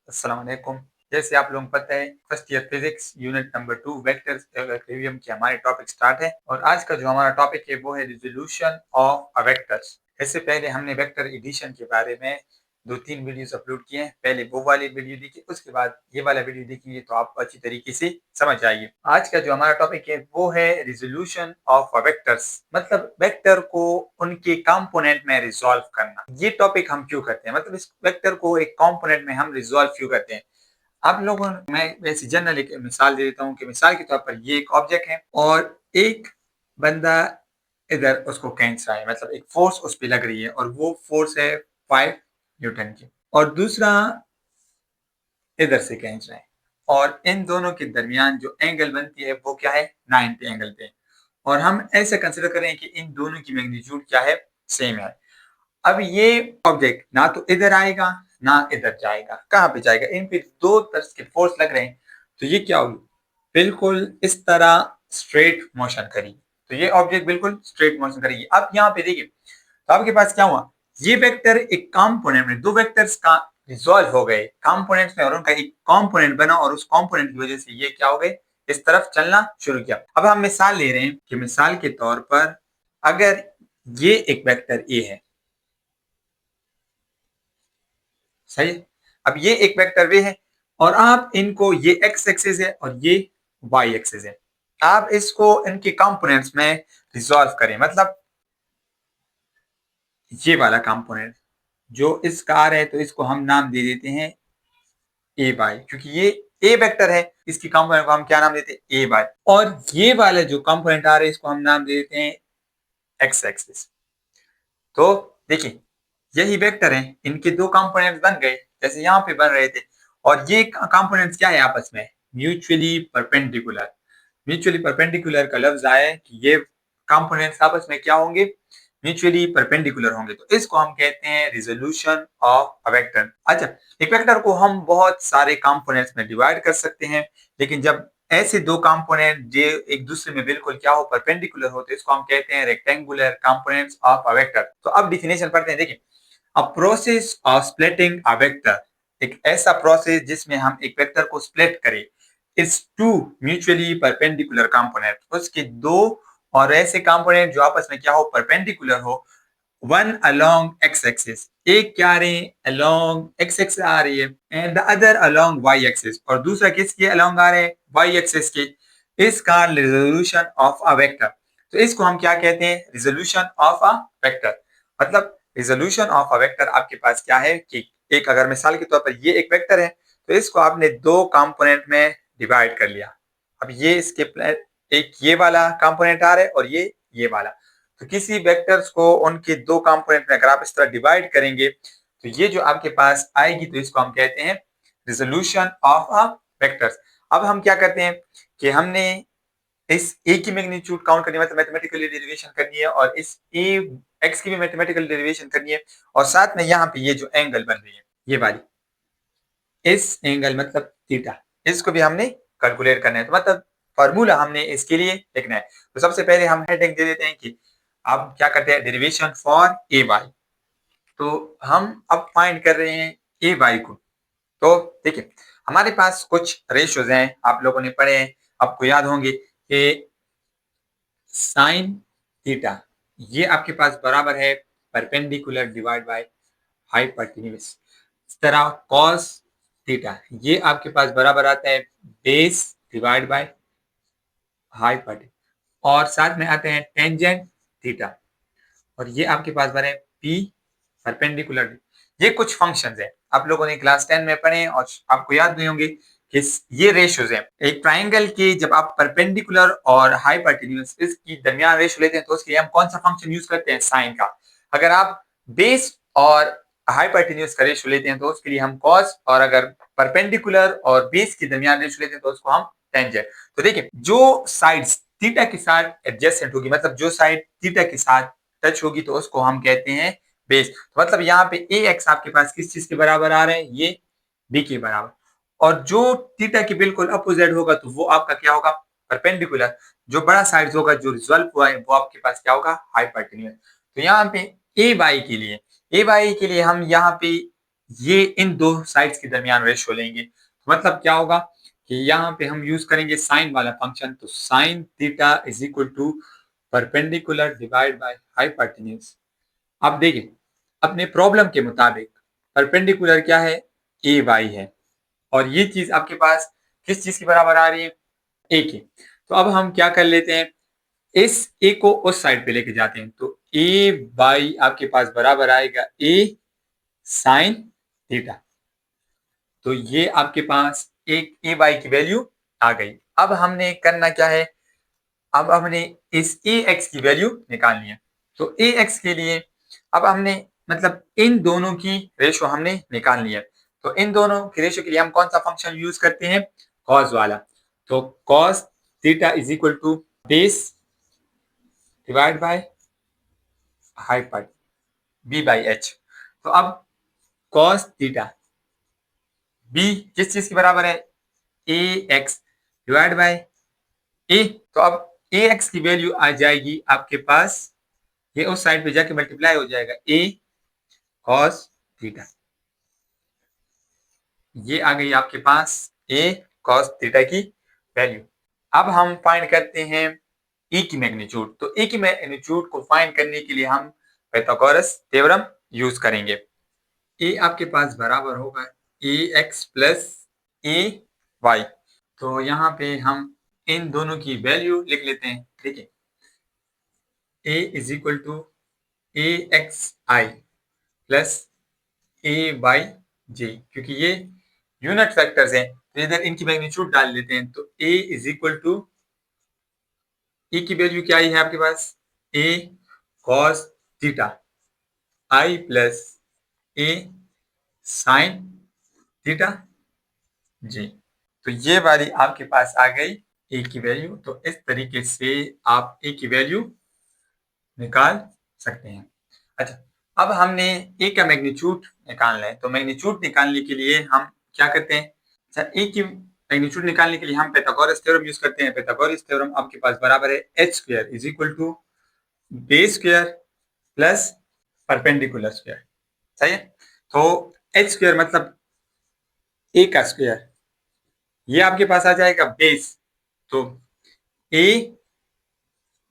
अस्सलाम वालेकुम। जैसे आप लोगों को पता है first year physics unit number 2 vectors aquarium की हमारी टॉपिक स्टार्ट है और आज का जो हमारा टॉपिक है वो है रिजोल्यूशन ऑफ अ वेक्टर्स। इससे पहले हमने वेक्टर एडिशन के बारे में 2-3 वीडियोस अपलोड किए हैं। पहले वो वाली वीडियो देखिए, उसके बाद ये वाला वीडियो देखेंगे तो आपको अच्छी तरीके से समझ आएगी। आज का जो हमारा टॉपिक है वो है रिजोल्यूशन ऑफ अ वेक्टर्स, मतलब वेक्टर को उनके कंपोनेंट में रिजॉल्व करना। ये टॉपिक हम क्यों करते हैं, मतलब इस वेक्टर को एक कंपोनेंट में हम रिजॉल्व क्यों करते हैं। आप लोगों मैं वैसे जनरल एक मिसाल दे देता हूँ कि मिसाल के तौर पर ये एक ऑब्जेक्ट है और एक बंदा इधर उसको खींच रहा है, मतलब एक फोर्स उस पर लग रही है और वो फोर्स है 5 न्यूटन की, और दूसरा इधर से खींच रहा है और इन दोनों के दरमियान जो एंगल बनती है वो क्या है, 90 एंगल पे। और हम ऐसे कंसिडर करें कि इन दोनों की मैग्नीट्यूड क्या है, सेम है। अब ये ऑब्जेक्ट ना तो इधर आएगा ना इधर जाएगा, कहाँ पे जाएगा, इन पे दो तरह के फोर्स लग रहे हैं, तो ये क्या होगी, बिल्कुल इस तरह स्ट्रेट मोशन करेगी। तो ये ऑब्जेक्ट बिल्कुल स्ट्रेट मोशन करेगी। अब यहाँ पे देखिए, तो आपके पास क्या हुआ, ये वेक्टर एक कंपोनेंट में, दो वेक्टर्स का रिजॉल्व हो गए कंपोनेंट्स में और उनका एक कंपोनेंट बना और उस कंपोनेंट की वजह से ये क्या हो गए, इस तरफ चलना शुरू किया। अब हम मिसाल ले रहे हैं कि मिसाल के तौर पर अगर ये एक वेक्टर ए है, सही है। अब ये एक वेक्टर वे है और आप इनको, ये एक्स एक्सिस है और ये वाई एक्सिस है, आप इसको इनके कंपोनेंट्स में रिजॉल्व करें, मतलब ये वाला कंपोनेंट जो इसका आ रहा है तो इसको हम नाम दे देते हैं ए बाई, क्योंकि ये ए वेक्टर है, इसकी कंपोनेंट को हम क्या नाम देते हैं, ए बाई। और ये वाला जो कंपोनेंट आ रहा है इसको हम नाम दे देते हैं एक्स एक्सिस। तो देखिए, यही वेक्टर है, इनके दो कंपोनेंट्स बन गए जैसे यहाँ पे बन रहे थे, और ये कंपोनेंट्स क्या है आपस में, म्यूचुअली परपेंडिकुलर। म्यूचुअली परपेंडिकुलर का लफ्ज आया है कि ये कंपोनेंट्स आपस में क्या होंगे, म्यूचुअली परपेंडिकुलर होंगे, तो इसको हम कहते हैं रिजोल्यूशन ऑफ अ वेक्टर। अच्छा, एक वेक्टर को हम बहुत सारे कंपोनेंट्स में डिवाइड कर सकते हैं, लेकिन जब ऐसे दो कंपोनेंट जो एक दूसरे में बिल्कुल क्या हो, परपेंडिकुलर हो, तो इसको हम कहते हैं rectangular components of a vector. तो अब डिफिनेशन पढ़ते हैं। देखिए, a process of splitting a vector, एक ऐसा प्रोसेस जिसमें हम एक वेक्टर को स्प्लिट करें, is two mutually perpendicular component, उसके दो और ऐसे कंपोनेंट जो आपस में क्या हो, परपेंडिकुलर हो, वन अलोंग एक्स एक्सिस, एक क्या आ रही है, अलोंग एक्स एक्सिस आ रही है, and the other along Y axis, और दूसरा किसके अलोंग आ रहे हैं, वाई एक्सिस के, इसका रिजोल्यूशन ऑफ अ वेक्टर। तो इसको हम क्या कहते हैं, रिजोल्यूशन ऑफ अ वेक्टर। मतलब रिजोल्यूशन ऑफ अ वेक्टर आपके पास क्या है कि एक, अगर मिसाल के तौर पर ये एक वेक्टर है तो इसको आपने दो कंपोनेंट में डिवाइड कर लिया। अब ये इसके एक ये वाला कंपोनेंट आ रहा है और ये वाला, तो किसी वेक्टर्स को उनके दो कंपोनेंट में अगर आप इस तरह डिवाइड करेंगे तो ये जो आपके पास आएगी, तो इसको हम कहते हैं रिजोल्यूशन ऑफ अ वेक्टर्स। अब हम क्या करते हैं कि हमने इस ए की मैग्नीट्यूड काउंट करनी है, मतलब मैथमेटिकली डेरिवेशन करनी है, और इस ए एक्स की भी मैथमेटिकल डेरिवेशन करनी है, और साथ में यहाँ पे ये जो एंगल बन रही है ये वाली, इस एंगल मतलब थीटा, इसको भी हमने कैलकुलेट करना है। तो मतलब फॉर्मूला हमने इसके लिए लिखना है। तो सबसे पहले हम हेडिंग दे देते हैं कि अब क्या करते हैं, डेरिवेशन फॉर ए वाई। तो हम अब फाइंड कर रहे हैं ए वाई को। तो देखिए, हमारे पास कुछ रेशियोज हैं, आप लोगों ने पढ़े हैं, आपको याद होंगे कि साइन थीटा ये आपके पास बराबर है परपेंडिकुलर डिवाइड बाय हाइपोटेन्यूज। इस तरह कॉस थीटा ये आपके पास बराबर आता है बेस डिवाइड बाय हाइपोटेन्यूज, और साथ में आते हैं टेंजेंट थीटा, और ये आपके पास बने पी परपेंडिकुलर। ये कुछ फंक्शंस हैं, आप लोगों ने क्लास 10 में पढ़े और आपको याद नहीं होंगे कि ये रेशियोज हैं। एक ट्राइंगल की जब आप परपेंडिकुलर और हाइपोटेन्यूज इसकी दरमियान रेशियो लेते हैं तो उसके लिए हम कौन सा फंक्शन यूज करते हैं, साइन का। अगर आप बेस और हाइपोटेन्यूज का रेशियो लेते हैं तो उसके लिए हम कॉस, और अगर परपेंडिकुलर और बेस के दरमियान रेशियो लेते हैं तो उसको हम टेंजेंट। तो देखिए, जो साइड्स थीटा के साथ एडजेसेंट होगी, मतलब जो साइड थीटा के साथ टच होगी, तो उसको हम कहते हैं बेस। तो मतलब यहाँ पे ए एक्स आपके पास किस चीज के बराबर आ रहा है, ये बी के बराबर, और जो थीटा के बिल्कुल अपोजिट होगा तो वो आपका क्या होगा, परपेंडिकुलर। जो बड़ा साइड होगा जो रिजल्व हुआ है वो आपके पास क्या होगा, हाइपोटेन्यूज। तो यहाँ पे ए वाई के लिए हम यहाँ पे ये इन दो साइड्स के दरमियान रेशियो लेंगे। मतलब क्या होगा कि यहाँ पे हम यूज करेंगे साइन वाला फंक्शन, तो sine theta is equal to perpendicular divide by hypotenuse. अब देखिए अपने प्रॉब्लम के मुताबिक परपेंडिकुलर क्या है, ए वाई है, और ये चीज आपके पास किस चीज के बराबर आ रही है, ए के। तो अब हम क्या कर लेते हैं, इस ए को उस साइड पे लेके जाते हैं, तो ए बाई आपके पास बराबर आएगा ए साइन थीटा। तो ये आपके पास एक ए बाई की वैल्यू आ गई। अब हमने करना क्या है, अब हमने इस ए एक्स की वैल्यू निकालनी है। तो ए एक्स के लिए अब हमने मतलब इन दोनों की रेशो हमने निकालनी है। तो इन दोनों की रेशो के लिए हम कौन सा फंक्शन यूज करते हैं, कॉस वाला। तो cos theta is equal to base divide by hyper B by H. तो अब कॉस थीटा बी किस चीज के बराबर है, ए एक्स डिवाइड बाय ए। तो अब ए एक्स की वैल्यू आ जाएगी आपके पास, ये उस साइड पे जाके मल्टीप्लाई हो जाएगा ए कॉस थीटा। ये आ गई आपके पास ए कॉस थीटा की वैल्यू। अब हम फाइंड करते हैं ए की मैग्नीट्यूड। तो ए की मैग्नीट्यूड को फाइंड करने के लिए हम पाइथागोरस थ्योरम यूज करेंगे। ए आपके पास बराबर होगा ए एक्स प्लस ए वाई। तो यहाँ पे हम इन दोनों की वैल्यू लिख लेते हैं। ठीक है, A is equal to A X I plus A Y J, क्योंकि ये यूनिट फैक्टर्स हैं तो इधर इनकी मैग्नीट्यूड डाल लेते हैं। तो ए इज इक्वल टू ए की वैल्यू क्या आई है आपके पास, ए कॉस थीटा आई प्लस ए साइन थीटा जी। तो ये वाली आपके पास आ गई ए की वैल्यू। तो इस तरीके से आप ए की वैल्यू निकाल सकते हैं। अच्छा, अब हमने ए का मैग्नीट्यूड निकालना है। तो मैग्नीट्यूड निकालने के लिए हम क्या करते हैं, अच्छा ए की मैग्नीट्यूड निकालने के लिए हम पाइथागोरस थ्योरम यूज करते हैं। पाइथागोरस थ्योरम आपके पास बराबर है H square is equal to base square plus perpendicular square. सही है। तो एच स्क्वायर मतलब ए का स्क्वायर, ये आपके पास आ जाएगा बेस, तो ए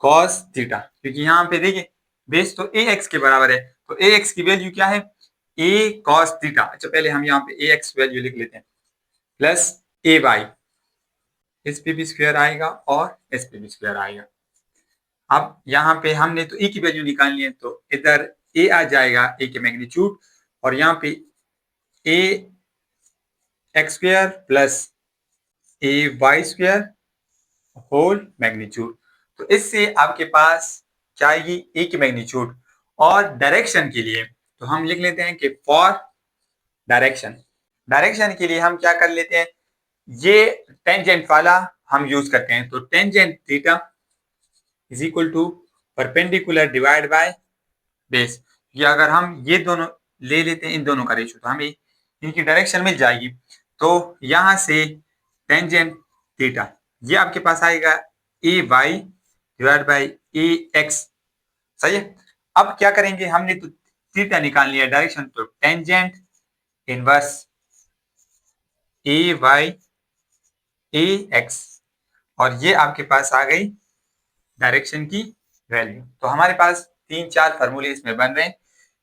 कॉस थीटा, क्योंकि यहाँ पे देखिए बेस तो ए एक्स के बराबर है। तो ए एक्स की वैल्यू क्या है, ए कॉस थीटा। अच्छा पहले हम यहाँ पे ए एक्स वैल्यू लिख लेते हैं, प्लस ए वाई, इस पे भी स्क्वायर आएगा और इस पे भी स्क्वायर आएगा। अब यहाँ पे हमने तो ए की वैल्यू निकालनी है, तो इधर ए आ जाएगा ए के मैग्नीट्यूड, और यहाँ पे ए एक्स स्क्वायर प्लस ए वाई स्क्वायर होल मैग्नीट्यूड। तो इससे आपके पास क्या आएगी, ए की मैग्नीट्यूड। और डायरेक्शन के लिए तो हम लिख लेते हैं कि फॉर डायरेक्शन, डायरेक्शन के लिए हम क्या कर लेते हैं, ये टेंजेंट वाला हम यूज करते हैं। तो tangent theta is equal to perpendicular divide by base. ये अगर हम ये दोनों ले लेते हैं, इन दोनों का रेशियो, तो हमें इनकी डायरेक्शन मिल जाएगी। तो यहां से टेंजेंट थीटा ये आपके पास आएगा A Y divide by A X. सही है। अब क्या करेंगे, हमने तो थीटा निकाल लिया डायरेक्शन, तो टेंजेंट इनवर्स ए वाई ए एक्स, और ये आपके पास आ गई डायरेक्शन की वैल्यू। तो हमारे पास 3-4 फार्मूले इसमें बन रहे हैं।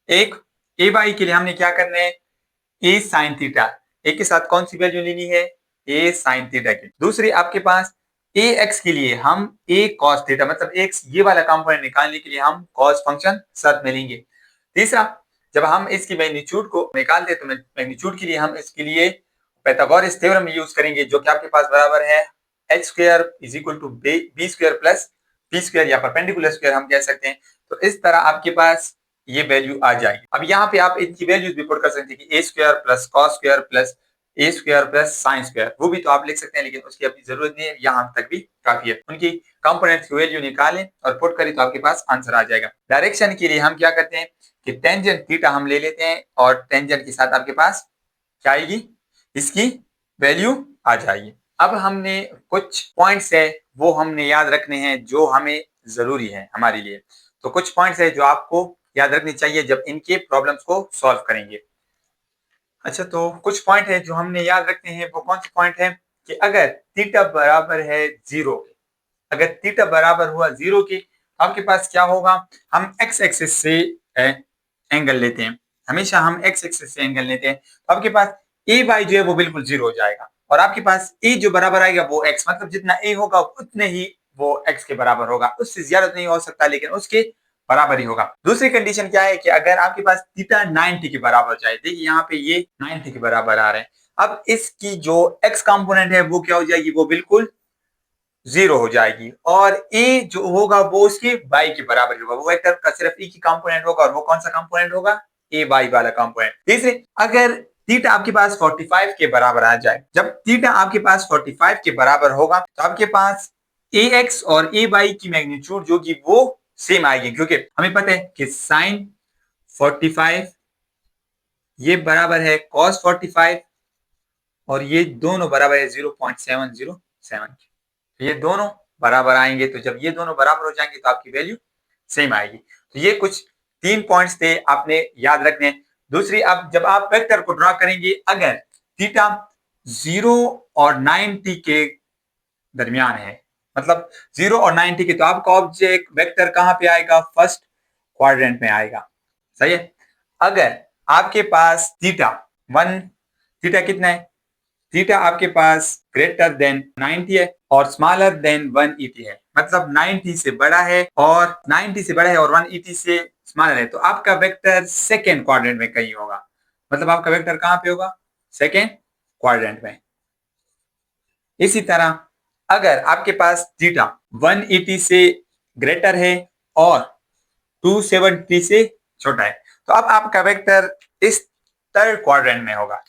एक ए वाई के लिए हमने क्या करना है, ए साइन थीटा, ए के साथ कौन सी वैल्यू लेनी है, ए साइन थीटा की। दूसरी आपके पास ए एक्स के लिए हम ए कॉस थीटा, मतलब एक्स ये वाला कंपोनेंट निकालने के लिए हम कॉस फंक्शन साथ में लेंगे। तीसरा, जब हम इसकी मैग्नीट्यूड को निकालते हैं तो मैग्नीट्यूड के लिए हम इसके लिए पाइथागोरस थ्योरम यूज करेंगे, जो कि आपके पास बराबर है H square is equal to B square plus P square, या परपेंडिकुलर स्क्वायर हम कह सकते हैं। तो इस तरह आपके पास ये वैल्यू आ जाएगी। अब यहाँ पे आप इनकी वैल्यूज भी पुट कर सकते हैं कि A square plus cos square plus A square plus sine square, वो भी तो आप लिख सकते हैं, लेकिन उसकी अपनी जरूरत नहीं है, यहाँ तक भी काफी है। उनकी कंपोनेंट्स की वैल्यू निकालें और पुट करें तो आपके पास आंसर आ जाएगा। डायरेक्शन के लिए हम क्या करते हैं कि टेंजेंट थीटा हम ले लेते हैं, और टेंजेंट के साथ आपके पास क्या आएगी, इसकी वैल्यू आ जाएगी। अब हमने कुछ पॉइंट्स है वो हमने याद रखने हैं जो हमें जरूरी है हमारे लिए। तो कुछ पॉइंट्स है जो आपको याद रखनी चाहिए जब इनके प्रॉब्लम्स को सॉल्व करेंगे। अच्छा, तो कुछ पॉइंट है जो हमने याद रखते हैं। वो कौन से पॉइंट है कि अगर थीटा बराबर है 0 के, अगर थीटा बराबर हुआ 0 के, आपके पास क्या होगा, हम एक्स एक्सिस से एंगल लेते हैं, हमेशा हम एक्स एक्सिस से एंगल लेते हैं, तो आपके पास ए बाई जो है वो बिल्कुल 0 हो जाएगा, और आपके पास ए जो बराबर आएगा वो एक्स, मतलब जितना ए होगा उतने ही वो एक्स के बराबर होगा, उससे ज्यादा नहीं हो सकता, लेकिन उसके बराबर ही होगा। दूसरी कंडीशन क्या है कि अगर आपके पास थीटा 90 के बराबर हो जाए, देखिए यहाँ पे ये 90 के बराबर आ रहे हैं, अब इसकी जो एक्स कंपोनेंट है वो क्या हो जाएगी, वो बिल्कुल 0 हो जाएगी, और ए जो होगा वो उसके बाई के बराबर होगा, वो वेक्टर का सिर्फ ए की कंपोनेंट होगा, और वो कौन सा कंपोनेंट होगा, ए बाई वाला कंपोनेंट। तीसरे, अगर थीटा आपके पास 45 के बराबर आ जाए, जब थीटा आपके पास 45 के बराबर होगा तो आपके पास ए एक्स और ए बाई की मैग्नीट्यूड जो कि वो सेम आएगी, क्योंकि हमें पता है कि साइन 45 ये बराबर है कॉस 45, और ये दोनों बराबर है 0.707, ये दोनों बराबर आएंगे, तो जब ये दोनों बराबर हो जाएंगे तो आपकी वैल्यू सेम आएगी। तो ये कुछ 3 पॉइंट्स थे आपने याद रखने। दूसरी, अब जब आप वेक्टर को ड्रॉ करेंगे, अगर थीटा 0 और 90 के दरमियान है, मतलब 0 और 90 के, तो आपका ऑब्जेक्ट वेक्टर कहां पे आएगा, फर्स्ट क्वाड्रेंट में आएगा, सही है। अगर आपके पास थीटा 1, थीटा कितना है, थीटा आपके पास ग्रेटर देन 90 है और स्मॉलर देन 180 है, मतलब 90 से बड़ा है और 180 से स्मॉलर है, तो आपका वेक्टर सेकेंड क्वाड्रेंट में कहीं होगा, मतलब आपका वेक्टर कहां पे होगा, सेकेंड क्वाड्रेंट में। इसी तरह अगर आपके पास थीटा 180 से ग्रेटर है और 270 से छोटा है, तो अब आपका वेक्टर इस थर्ड क्वाड्रेंट में होगा,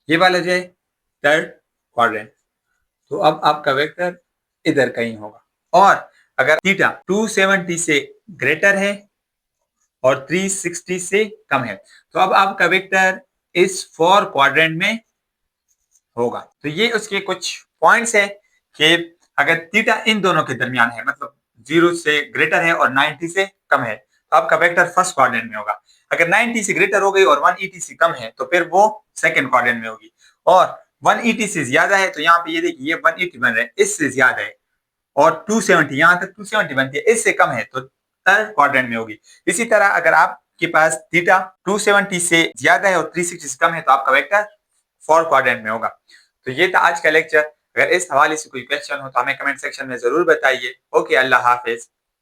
ये वाला जो है थर्ड क्वाड्रेंट, तो अब आपका वेक्टर इधर कहीं होगा। और अगर थीटा 270 से ग्रेटर है और 360 से कम है, तो अब आपका वेक्टर इस फोर क्वाड्रेंट में होगा। तो ये उसके कुछ पॉइंट्स है कि अगर थीटा इन दोनों के दरमियान है, मतलब 0 से ग्रेटर है और 90 से कम है, तो आपका वेक्टर फर्स्ट क्वाड्रेंट में होगा। अगर 90 से ग्रेटर हो गई और 180 से कम है, तो फिर वो सेकंड क्वाड्रेंट में होगी, और 180 से ज्यादा है, तो यहाँ पे ये देखिए ये 180 बन रहा है, इससे ज्यादा है, और 270 यहाँ तक 270 बनती है, इससे कम है तो थर्ड क्वाड्रेंट में होगी। इसी तरह अगर आपके पास थीटा 270 से ज्यादा है और 360 से कम है, तो आपका वेक्टर फोर्थ क्वाड्रेंट में होगा। तो ये था आज का लेक्चर। अगर इस हवाले से कोई क्वेश्चन हो तो हमें कमेंट सेक्शन में जरूर बताइए। ओके, अल्लाह हाफिज।